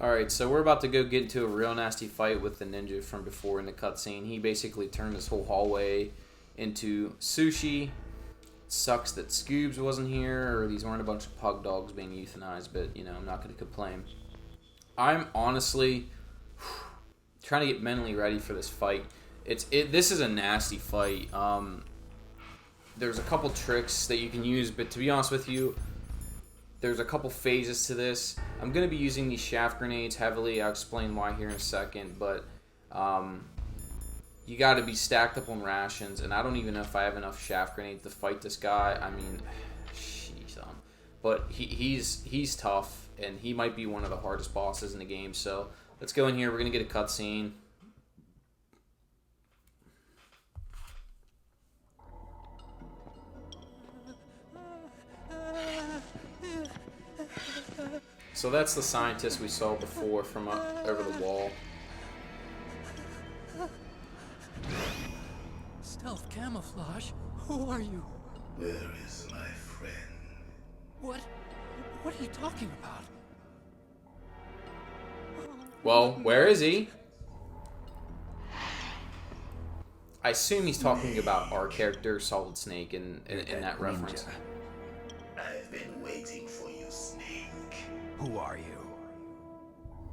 Alright, so we're about to go get into a real nasty fight with the ninja from before in the cutscene. He basically turned this whole hallway into sushi. Sucks that Scoobs wasn't here, or these weren't a bunch of pug dogs being euthanized, but, you know, I'm not going to complain. I'm honestly trying to get mentally ready for this fight. This is a nasty fight. There's a couple tricks that you can use, but to be honest with you, there's a couple phases to this. I'm going to be using these shaft grenades heavily. I'll explain why here in a second, but you got to be stacked up on rations, and I don't even know if I have enough shaft grenades to fight this guy. I mean, jeez, but he's tough, and he might be one of the hardest bosses in the game. So let's go in here. We're going to get a cutscene. So that's the scientist we saw before from up over the wall. Stealth camouflage? Who are you? Where is my friend? What are you talking about? Well, where is he? I assume he's talking about our character, Solid Snake, in that reference. I've been waiting for you, Snake. Who are you?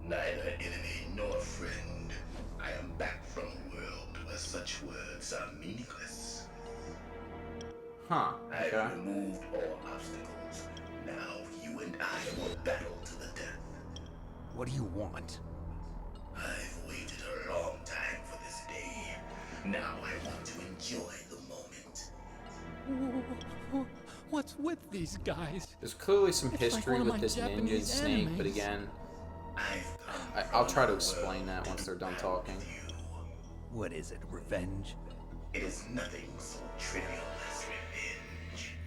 Neither enemy nor friend. I am back from a world where such words are meaningless. Huh, okay. I've removed all obstacles. Now you and I will battle to the death. What do you want? I've waited a long time for this day. Now I want to enjoy the moment. What's with these guys? There's clearly some It's history like one of with my this ninja and Japanese Snake, but animes. again, I'll try to explain that once they're done talking. What is it, revenge? It is nothing so trivial as revenge.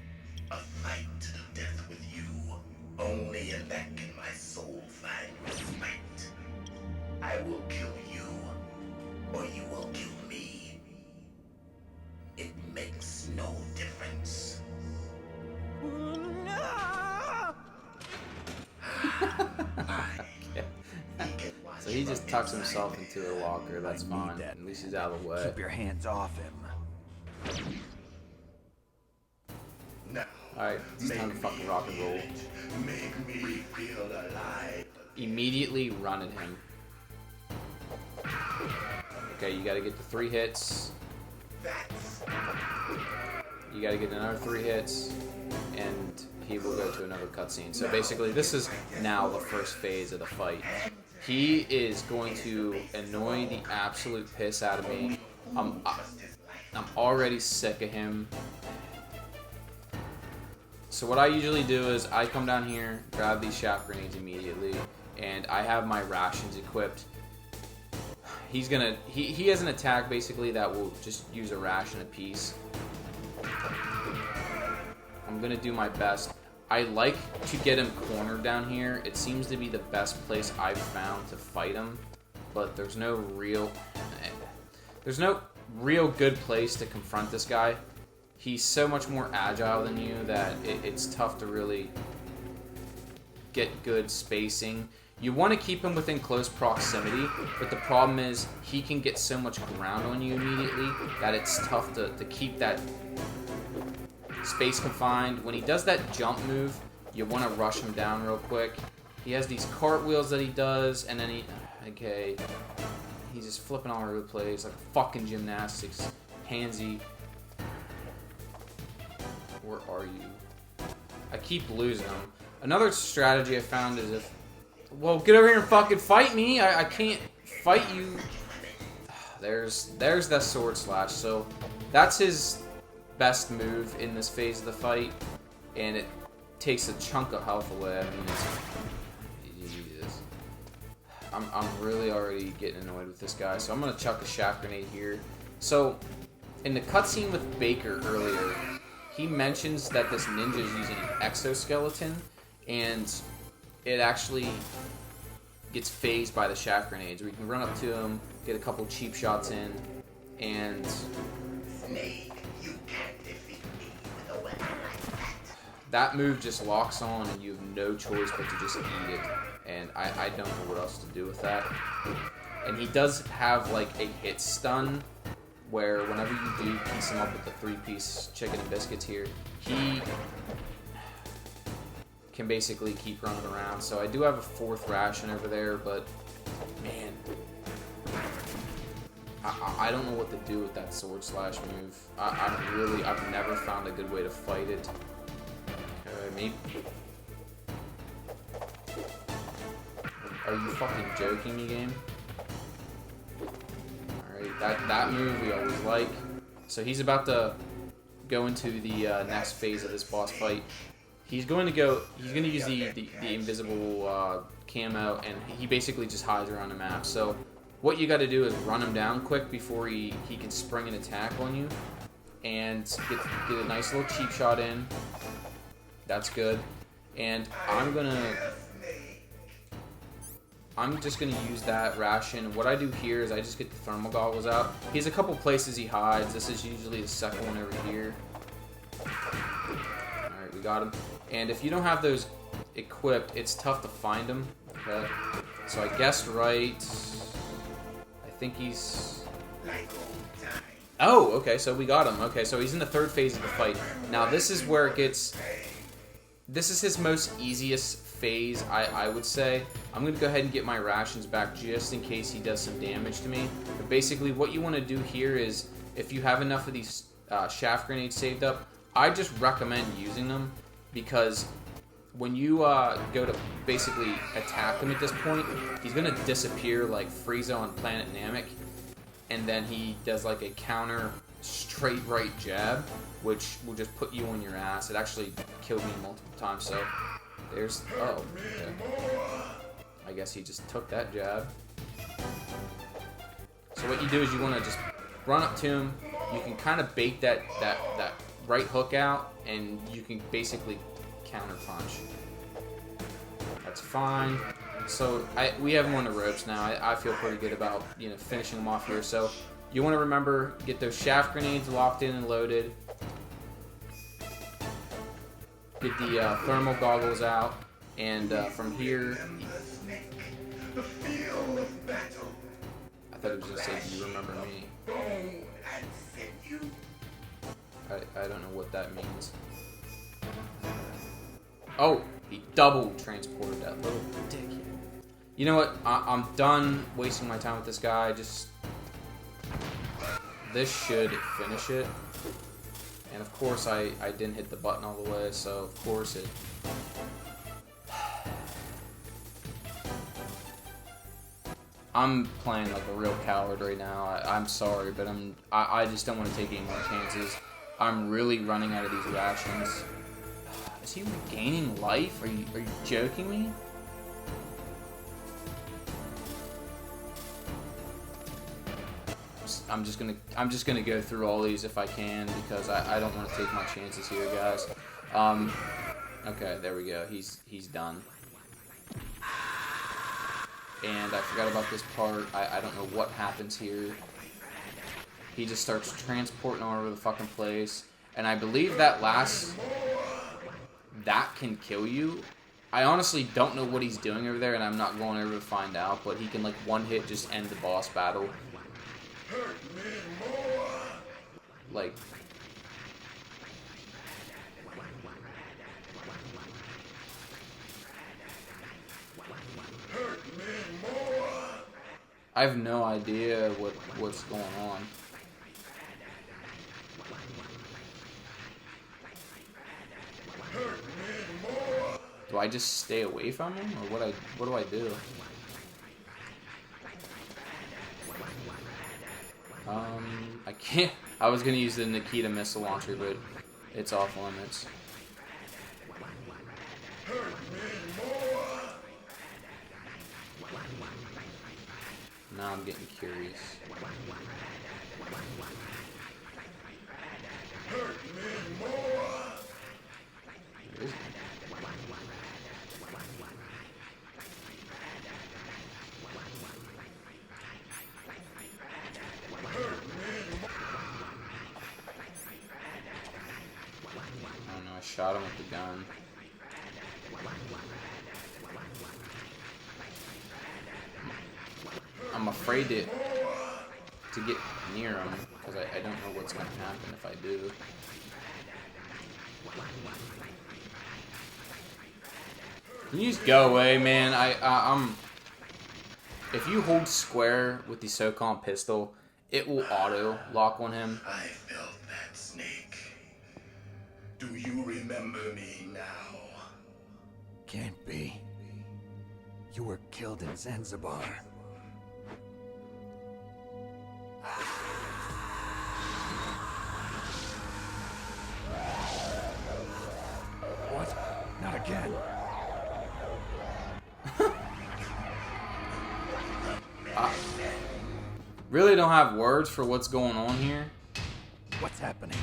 A fight to the death with you. Only in that can my soul find respite. I will kill you, or you will kill me. It makes no difference. So he just tucks himself into a locker, that's fine. At least he's out of the way. Keep your hands off him. Now, Alright, it's time to fucking rock and roll. make me feel alive. Immediately run at him. Okay, you gotta get the 3 hits. You gotta get another 3 hits, and he will go to another cutscene. So basically, this is now the first phase of the fight. He is going to annoy the absolute piss out of me. I'm already sick of him. So what I usually do is I come down here, grab these shaft grenades immediately, and I have my rations equipped. He's gonna he has an attack basically that will just use a ration apiece. I'm gonna do my best. I like to get him cornered down here. It seems to be the best place I've found to fight him, but there's no real good place to confront this guy. He's so much more agile than you that it's tough to really get good spacing. You want to keep him within close proximity, but the problem is he can get so much ground on you immediately that it's tough to keep that space confined. When he does that jump move, you want to rush him down real quick. He has these cartwheels that he does, and then he's just flipping all over the place like fucking gymnastics. Pansy. Where are you? I keep losing him. Another strategy I found is well, get over here and fucking fight me. I can't fight you. There's that sword slash. So that's his best move in this phase of the fight, and it takes a chunk of health away. I mean, Jesus. I'm really already getting annoyed with this guy, so I'm gonna chuck a shaft grenade here. So in the cutscene with Baker earlier, he mentions that this ninja is using an exoskeleton, and it actually gets phased by the shaft grenades. We can run up to him, get a couple cheap shots in, and Snake, you can't defeat me with a weapon like that. that move just locks on and you have no choice but to just eat it. And I don't know what else to do with that. And he does have like a hit stun where whenever you do piece him up with the 3-piece chicken and biscuits here, he can basically keep running around. So I do have a 4th ration over there, but man, I don't know what to do with that sword slash move. I've never found a good way to fight it. Maybe. Are you fucking joking me, game? Alright, that move we always like. So he's about to go into the next phase of this boss fight. He's going to use the invisible camo, and he basically just hides around the map. So what you got to do is run him down quick before he can spring an attack on you, and get a nice little cheap shot in. That's good. And I'm just gonna use that ration. What I do here is I just get the thermal goggles out. He has a couple places he hides. This is usually the second one over here. Alright, we got him. And if you don't have those equipped, it's tough to find them. Okay. So I guessed right. I think he's... Oh, okay, so we got him. Okay, so he's in the 3rd phase of the fight. Now this is where it gets... This is his most easiest phase, I would say. I'm going to go ahead and get my rations back just in case he does some damage to me. But basically what you want to do here is, if you have enough of these shaft grenades saved up, I just recommend using them, because when you go to basically attack him at this point, he's going to disappear like Frieza on Planet Namek, and then he does like a counter straight right jab, which will just put you on your ass. It actually killed me multiple times, so there's... Oh, okay. I guess he just took that jab. So what you do is you want to just run up to him. You can kind of bait that right hook out, and you can basically counter punch. That's fine. So we have him on the ropes now. I feel pretty good about, you know, finishing him off here. So you want to remember, get those shaft grenades locked in and loaded. Get the thermal goggles out, and from here... I thought it was just saying, do you remember me? I don't know what that means. Oh, he double transported that little dick. You know what? I'm done wasting my time with this guy. Just... This should finish it. And of course I didn't hit the button all the way, so of course it... I'm playing like a real coward right now. I'm sorry, but I just don't want to take any more chances. I'm really running out of these rations. Is he regaining life? Are you joking me? I'm just gonna go through all these if I can, because I don't want to take my chances here, guys. Okay, there we go. He's done. And I forgot about this part. I don't know what happens here. He just starts transporting all over the fucking place. And I believe that that can kill you. I honestly don't know what he's doing over there, and I'm not going over to find out, but he can, like, one hit just end the boss battle. Like... I have no idea what's going on. Do I just stay away from him, or what do I do? I can't. I was gonna use the Nikita missile launcher, but it's off limits. Now I'm getting curious. Where is he? shot him with the gun. I'm afraid to get near him because I don't know what's going to happen if I do. Can you just go away, man? I'm. If you hold square with the Otocon pistol, it will auto lock on him. I felt that, Snake. Do you remember me now? Can't be. You were killed in Zanzibar. What? Not again. Really don't have words for what's going on here. What's happening?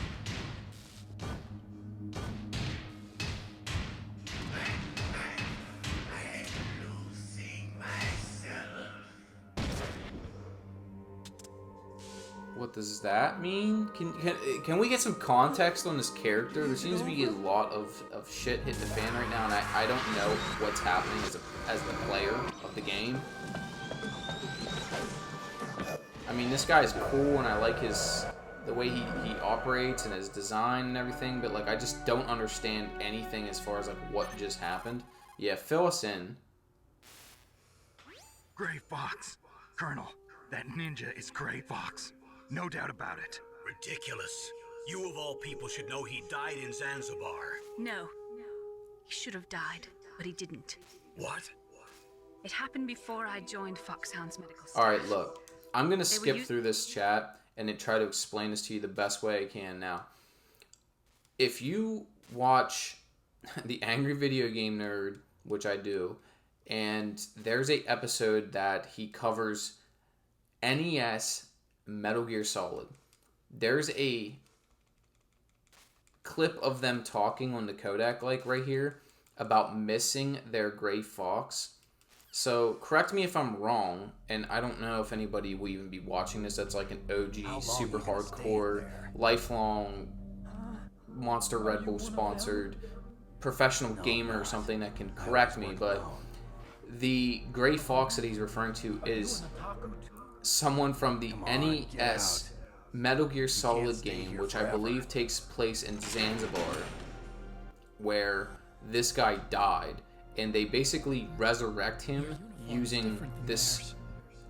I'm losing myself. What does that mean? Can we get some context on this character? There seems to be a lot of shit hitting the fan right now, and I don't know what's happening as the player of the game. I mean, this guy's cool, and I like the way he operates and his design and everything, but like I just don't understand anything as far as like what just happened. Yeah, fill us in. Gray Fox. Colonel, that ninja is Gray Fox. No doubt about it. Ridiculous. You of all people should know he died in Zanzibar. No. He should have died, but he didn't. What? It happened before I joined Foxhound's medical staff. Alright, look. I'm going to skip through this chat and then try to explain this to you the best way I can. Now, if you watch the Angry Video Game Nerd, which I do, and there's a episode that he covers NES Metal Gear Solid. There's a clip of them talking on the codec, like right here, about missing their Gray Fox. So, correct me if I'm wrong, and I don't know if anybody will even be watching this that's like an OG, super hardcore, lifelong Monster Red Bull sponsored professional gamer or something that can correct me, but the Gray Fox that he's referring to is someone from the NES Metal Gear Solid game, which I believe takes place in Zanzibar, where this guy died. And they basically resurrect him using this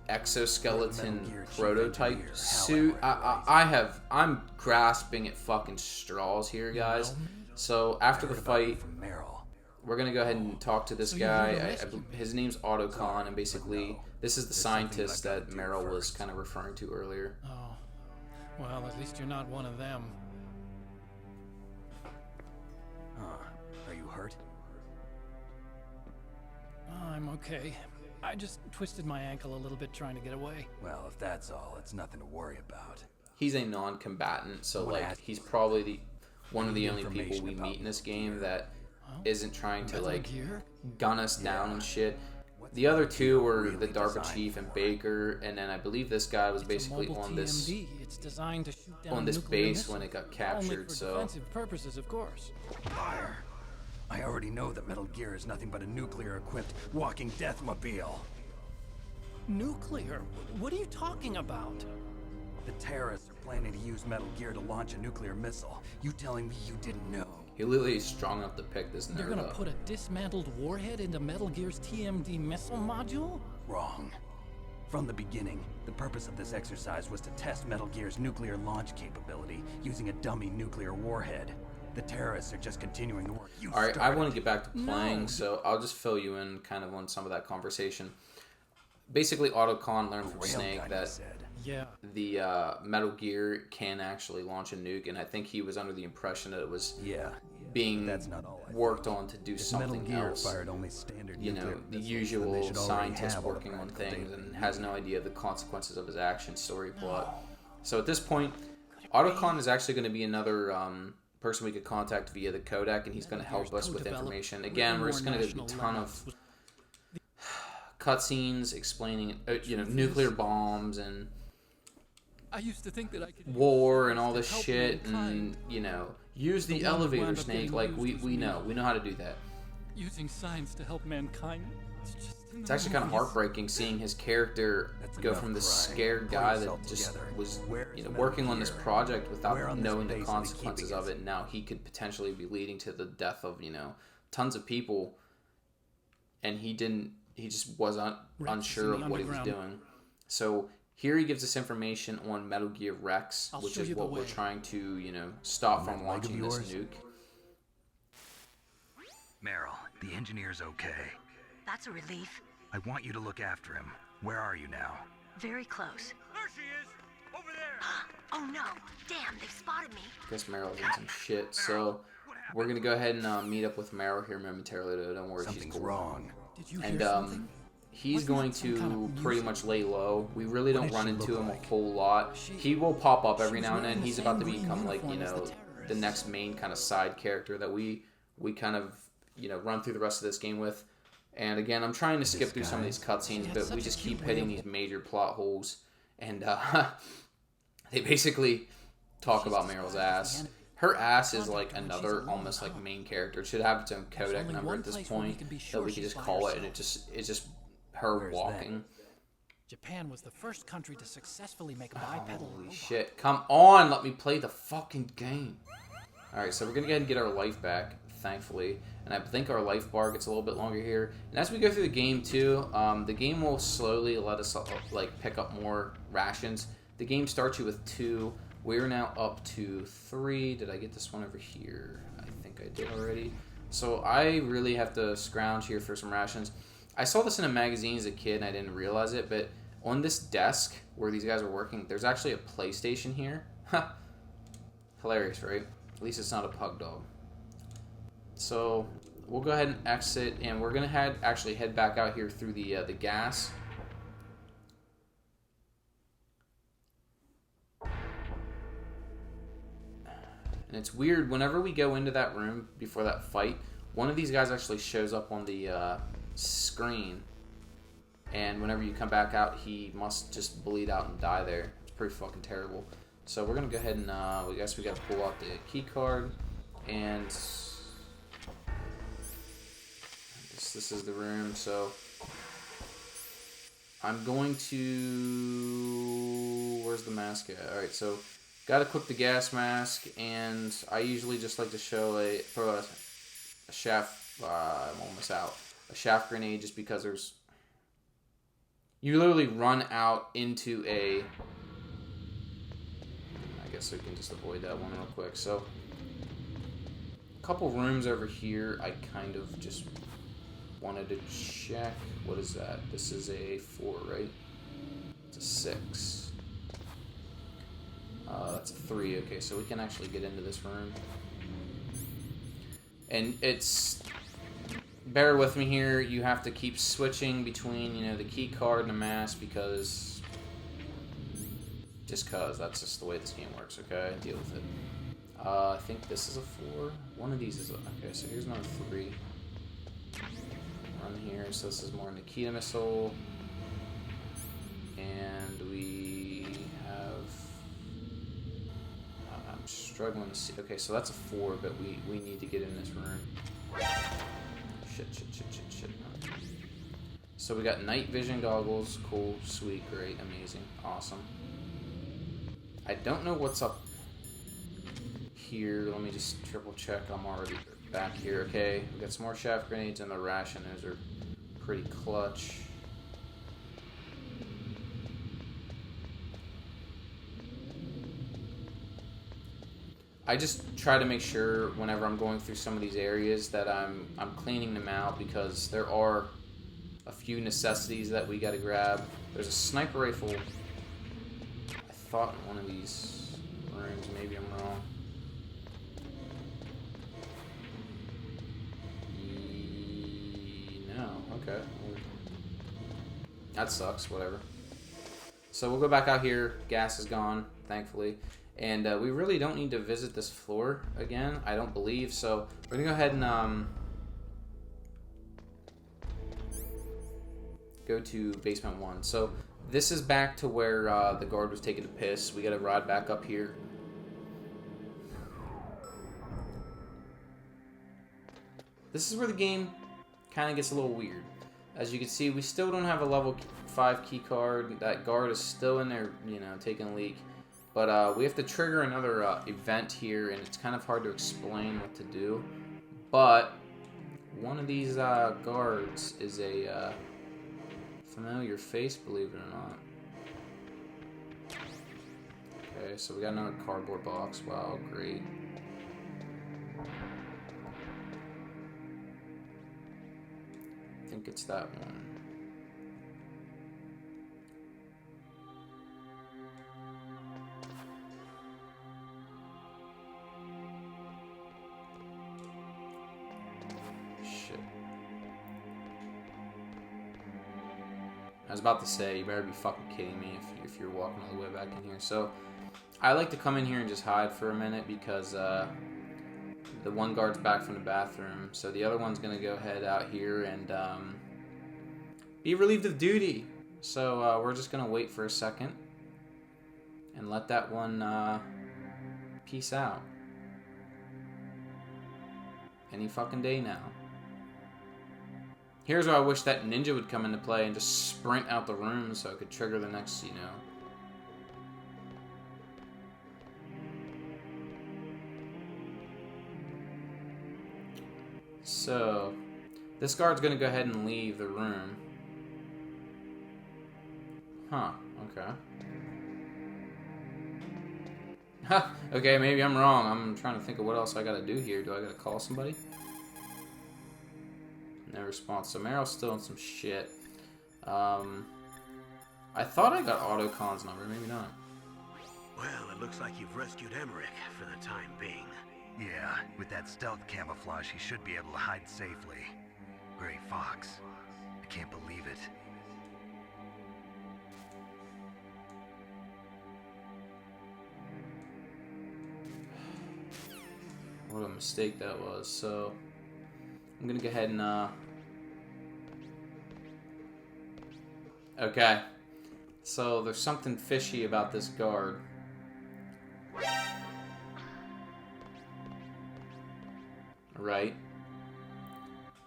exoskeleton prototype suit. I'm grasping at fucking straws here, guys. So after the fight, we're gonna go ahead and talk to this guy. His name's Otocon, and basically this is the scientist that Meryl was kind of referring to earlier. Oh, well, at least you're not one of them. Are you hurt? I'm okay. I just twisted my ankle a little bit trying to get away. Well, if that's all, it's nothing to worry about. He's a non-combatant, so like he's probably one of the only people we meet in this game that isn't trying to like gun us down and shit. The other two were the DARPA chief and Baker, and then I believe this guy was basically on this base when it got captured. So defensive purposes, of course. Fire! I already know that Metal Gear is nothing but a nuclear-equipped walking deathmobile. Nuclear? What are you talking about? The terrorists are planning to use Metal Gear to launch a nuclear missile. You telling me you didn't know? he literally is strong enough to pick this nerd You're gonna up. put a dismantled warhead into Metal Gear's TMD missile module? Wrong. From the beginning, the purpose of this exercise was to test Metal Gear's nuclear launch capability using a dummy nuclear warhead. The terrorists are just continuing the work you Alright, I started. want to get back to playing, No. so I'll just fill you in kind of on some of that conversation. Basically, Otocon learned from Snake Railgun, that he said. Yeah. the Metal Gear can actually launch a nuke, and I think he was under the impression that it was being that's not all I worked on to do If something Metal Gear else. fired only standard You nuclear know, the missiles, then they usual should already scientist have all the working on practical things data and they has need. no idea of the consequences of his actions, story plot. So at this point, Otocon is actually going to be another person we could contact via the codec, and he's going to help us with information. Again, we're just going to get a ton of cutscenes explaining, nuclear bombs and I used to think that I could war and all this help shit, mankind. and you know, use the The one that elevator, wound up Snake. getting Like used we was know, me. we know how to do that. Using science to help mankind. It's just in It's the actually kind of movies. heartbreaking seeing his character That's go enough from this crying. scared Pull guy yourself that just together. was, Where's you know, Metal working on this Gear? project without Where on this knowing the base are they consequences keeping of us? it. Now he could potentially be leading to the death of, you know, tons of people, and he didn't. He just was Rex unsure is in of the what he was underground. doing. So here he gives us information on Metal Gear Rex, I'll which show is you the what we're way. trying to, you know, stop On from that leg of launching this yours? nuke. Meryl, the engineer's okay. That's a relief. I want you to look after him. Where are you now? Very close. There she is! Over there! Oh no! Damn, they've spotted me. Guess Meryl's in some shit, so we're gonna go ahead and meet up with Meryl here momentarily. Don't worry, she's Something's cool. wrong. Did you And hear something? he's Wasn't going that some to kind of pretty music? much lay low. We really don't did run she into look him like? a whole lot. She- He will pop up she every was now and wearing then. the He's same about to green become like, you uniform as the know, the terrorists. next main kind of side character that we kind of, you know, run through the rest of this game with. And again, I'm trying to skip through some of these cutscenes, had but such we a just cute keep way hitting of- these major plot holes, and they basically talk She's about described Meryl's as the ass. enemy. Her ass is Contact like her when she's another alone, almost huh? like main character. It should have its own There's codec only number one at this place where we point can be that sure we could she's just by call it, and herself. it's just her Where's that? walking. Japan was the first country to successfully make a bipedal Holy robot. shit! Come on, let me play the fucking game. All right, so we're gonna go ahead and get our life back, thankfully, and I think our life bar gets a little bit longer here. And as we go through the game too, the game will slowly let us like pick up more rations. The game starts you with 2. We're now up to 3. Did I get this one over here? I think I did already. So I really have to scrounge here for some rations. I saw this in a magazine as a kid and I didn't realize it, but on this desk where these guys are working, there's actually a PlayStation here. Hilarious, right? At least it's not a pug dog. So we'll go ahead and exit, and we're gonna actually head back out here through the gas. And it's weird, whenever we go into that room before that fight, one of these guys actually shows up on the screen. And whenever you come back out, he must just bleed out and die there. It's pretty fucking terrible. So we're going to go ahead and, I guess we got to pull out the key card. And I guess this is the room, so I'm going to, where's the mask at? Alright, so got to equip the gas mask, and I usually just like to throw a shaft, I'm almost out, a shaft grenade, just because you literally run out into I guess we can just avoid that one real quick. So a couple rooms over here I kind of just wanted to check. What is that? This is a 4, right? It's a 6. That's a 3. Okay, so we can actually get into this room. And it's, bear with me here, you have to keep switching between, you know, the key card and the mask because that's just the way this game works, okay? Deal with it. I think this is a 4. One of these is okay, so here's another 3. Run here, so this is more Nikita missile. And we have, I'm struggling to see, okay, so that's a 4, but we need to get in this room. Shit. So we got night vision goggles. Cool, sweet, great, amazing, awesome. I don't know what's up here. Let me just triple check. I'm already back here. Okay, we got some more shaft grenades and the ration. Those are pretty clutch. I just try to make sure whenever I'm going through some of these areas that I'm cleaning them out, because there are a few necessities that we gotta grab. There's a sniper rifle, I thought, in one of these rooms. Maybe I'm wrong. No, okay. That sucks, whatever. So we'll go back out here. Gas is gone, thankfully. And we really don't need to visit this floor again, I don't believe. So we're going to go ahead and go to basement 1. So This is back to where the guard was taking a piss. We gotta ride back up here. This is where the game kind of gets a little weird. As you can see, we still don't have a level 5 key card. That guard is still in there, you know, taking a leak. But we have to trigger another event here, and it's kind of hard to explain what to do. But one of these guards is a familiar face, believe it or not. Okay, so we got another cardboard box. Wow, great. I think it's that one. Shit. I was about to say, you better be fucking kidding me if you're walking all the way back in here. So, I like to come in here and just hide for a minute because the one guard's back from the bathroom, so the other one's gonna go head out here and be relieved of duty. So we're just gonna wait for a second and let that one peace out. Any fucking day now. Here's where I wish that ninja would come into play and just sprint out the room so I could trigger the next, you know. So, this guard's gonna go ahead and leave the room. Huh, okay. Ha, okay, maybe I'm wrong. I'm trying to think of what else I gotta do here. Do I gotta call somebody? No response. So Meryl's still in some shit. I thought I got Otocon's number, maybe not. Well, it looks like you've rescued Emmerich for the time being. Yeah, with that stealth camouflage, he should be able to hide safely. Gray Fox. I can't believe it. What a mistake that was. So, I'm gonna go ahead and, okay. So, there's something fishy about this guard. Right.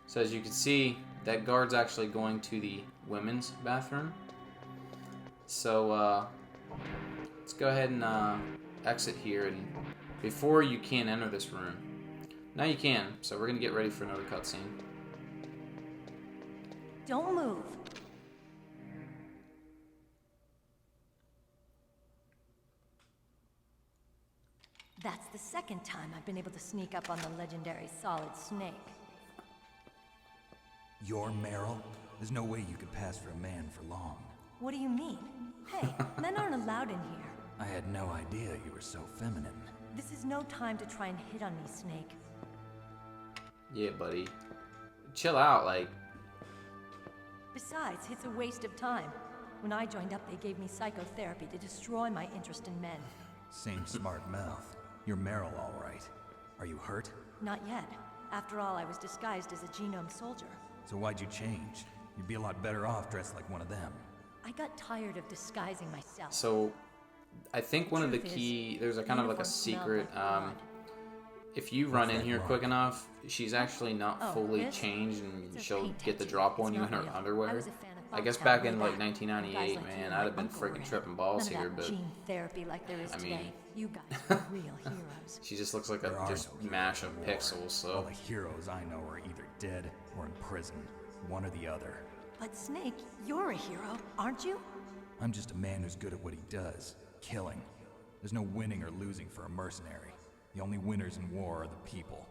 So as you can see, that guard's actually going to the women's bathroom. So let's go ahead and exit here, and before you can enter this room. Now you can, so we're gonna get ready for another cutscene. Don't move. That's the second time I've been able to sneak up on the legendary Solid Snake. You're Meryl? There's no way you could pass for a man for long. What do you mean? Hey, men aren't allowed in here. I had no idea you were so feminine. This is no time to try and hit on me, Snake. Yeah, buddy. Chill out, like. Besides, it's a waste of time. When I joined up, they gave me psychotherapy to destroy my interest in men. Same smart mouth. You're Meryl, all right. Are you hurt? Not yet. After all, I was disguised as a genome soldier. So why'd you change? You'd be a lot better off dressed like one of them. I got tired of disguising myself. So, I think one of the Truth key, is, there's a kind of like a uniforms smell secret, like blood. if you run in that here wrong? quick enough, she's actually not Oh, fully this? changed, and It's a she'll paint get the tattoo. drop on It's you in not her real. I underwear. was a fan of I guess Foxhound back way in like back. 1998, Guys like you man, and I'd my have been uncle freaking were in. tripping balls None here, of that but gene therapy like there is I today. mean- You guys are real heroes. she just looks like a There are just no mash heroes of in war. pixels. All So the heroes I know are either dead or in prison. One or the other. But Snake, you're a hero, aren't you? I'm just a man who's good at what he does. Killing. There's no winning or losing for a mercenary. The only winners in war are the people.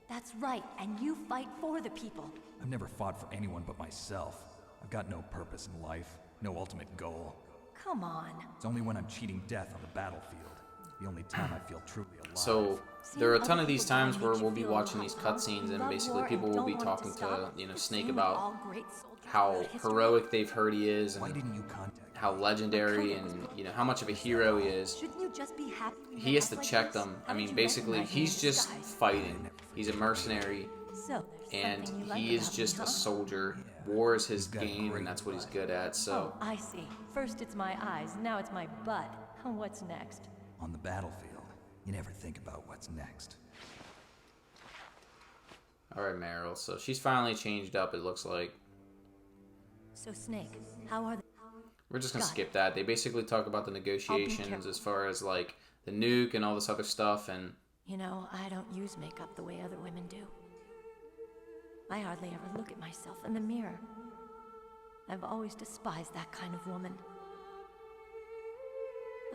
That's right, and you fight for the people. I've never fought for anyone but myself. I've got no purpose in life, no ultimate goal. Come on. It's only when I'm cheating death on the battlefield. The only time I feel truly alive. So there are a ton of these times where we'll be watching these cutscenes, and basically people will be talking to, you know, Snake about how heroic they've heard he is, Why and didn't you contact me? how legendary, and you know how much of a hero he is. Shouldn't you just be happy? He has to check them. I mean, basically, he's just fighting. He's a mercenary, So, and he is just a soldier war is his got a game, great and that's what he's good at. So Oh, I see. First it's my eyes, now it's my butt. What's next? On the battlefield, you never think about what's next. all right, Meryl. So she's finally changed up. It looks like So, Snake, how are they? we're just gonna Got it. skip that. They basically talk about the negotiations careful. as far as like the nuke and all this other stuff, and You know, I don't use makeup the way other women do. I hardly ever look at myself in the mirror. I've always despised that kind of woman.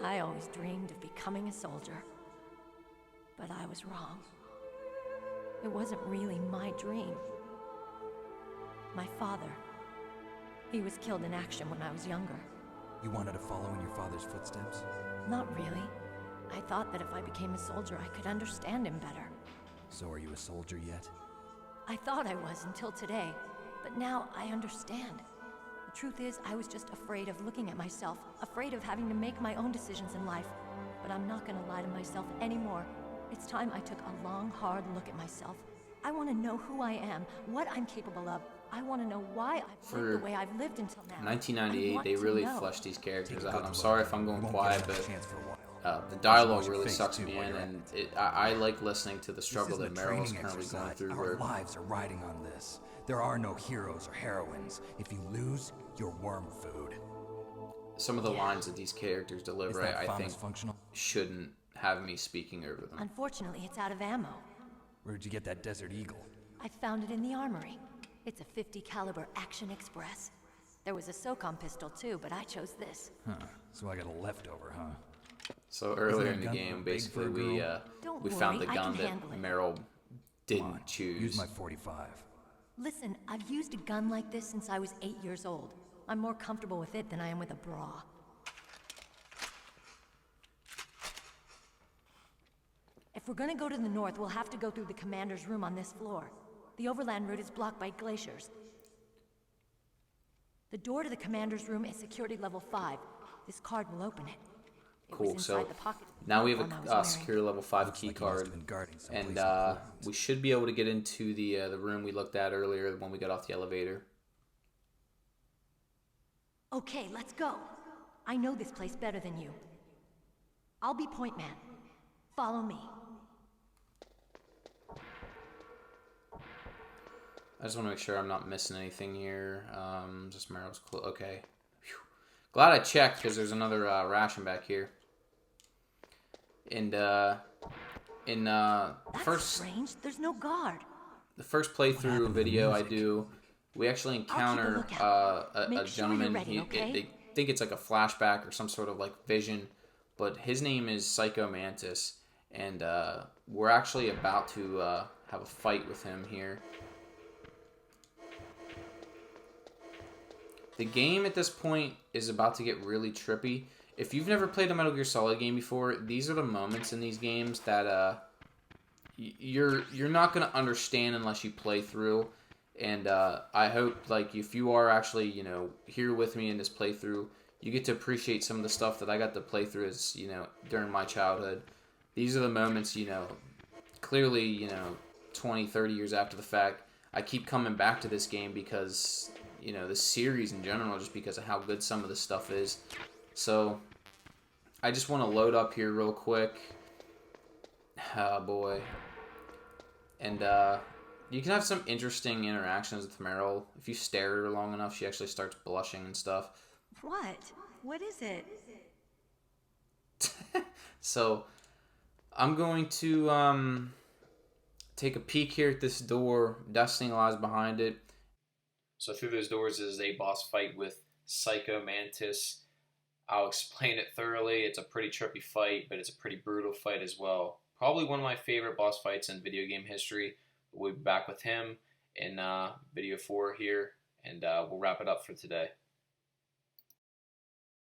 I always dreamed of becoming a soldier. But I was wrong. It wasn't really my dream. My father, he was killed in action when I was younger. You wanted to follow in your father's footsteps? Not really. I thought that if I became a soldier, I could understand him better. So are you a soldier yet? I thought I was until today, but now I understand. The truth is, I was just afraid of looking at myself, afraid of having to make my own decisions in life. But I'm not gonna lie to myself anymore. It's time I took a long, hard look at myself. I want to know who I am, what I'm capable of. I want to know why I've lived the way I've lived until now. 1998, they really fleshed these characters out. I'm sorry if I'm going You won't quiet, get another but chance for a while. the dialogue Watch your really face, sucks too, me while in, you're at and I like listening to the struggle This that isn't a Meryl's training currently going exercise. through. Our Where lives are riding on this. There are no heroes or heroines. If you lose, you're worm food. some of the lines that these characters Is deliver, that I think, FAMAS functional? shouldn't have me speaking over them. Unfortunately, it's out of ammo. Where'd you get that Desert Eagle? I found it in the armory. It's a .50 caliber Action Express. There was a SOCOM pistol too, but I chose this. Huh. So I got a leftover, huh? So earlier that in the gun game, big for basically, a girl? Don't we found the worry, I gun can that handle it. Meryl Come didn't on, choose. Use my 45. Listen, I've used a gun like this since I was 8 years old. I'm more comfortable with it than I am with a bra. If we're gonna go to the north, we'll have to go through the commander's room on this floor. The overland route is blocked by glaciers. The door to the commander's room is security level 5. This card will open it. It was Cool. So inside the pocket of the now we have uniform I was a wearing. security level 5 Looks key like he must card, have been guarding someplace and important. we should be able to get into the room we looked at earlier when we got off the elevator. Okay, let's go. I know this place better than you. I'll be point man. Follow me. I just want to make sure I'm not missing anything here. Just Meryl's okay. Whew. Glad I checked because there's another ration back here. And That's first strange. There's no guard. the first playthrough video I do, we actually encounter lookout. a Make sure you're gentleman. ready, okay? They think it's like a flashback or some sort of like vision, but his name is Psycho Mantis, and we're actually about to have a fight with him here. The game at this point is about to get really trippy. If you've never played a Metal Gear Solid game before, these are the moments in these games that you're not gonna understand unless you play through. And I hope, like, if you are actually, here with me in this playthrough, you get to appreciate some of the stuff that I got to play through as, during my childhood. These are the moments, clearly, 20, 30 years after the fact, I keep coming back to this game because, the series in general, just because of how good some of this stuff is. So, I just want to load up here real quick. Oh, boy. And, you can have some interesting interactions with Meryl. If you stare at her long enough, she actually starts blushing and stuff. What? What is it? So, I'm going to take a peek here at this door. Destiny lies behind it. So through those doors is a boss fight with Psycho Mantis. I'll explain it thoroughly. It's a pretty trippy fight, but it's a pretty brutal fight as well. Probably one of my favorite boss fights in video game history. We'll be back with him in video 4 here, and we'll wrap it up for today.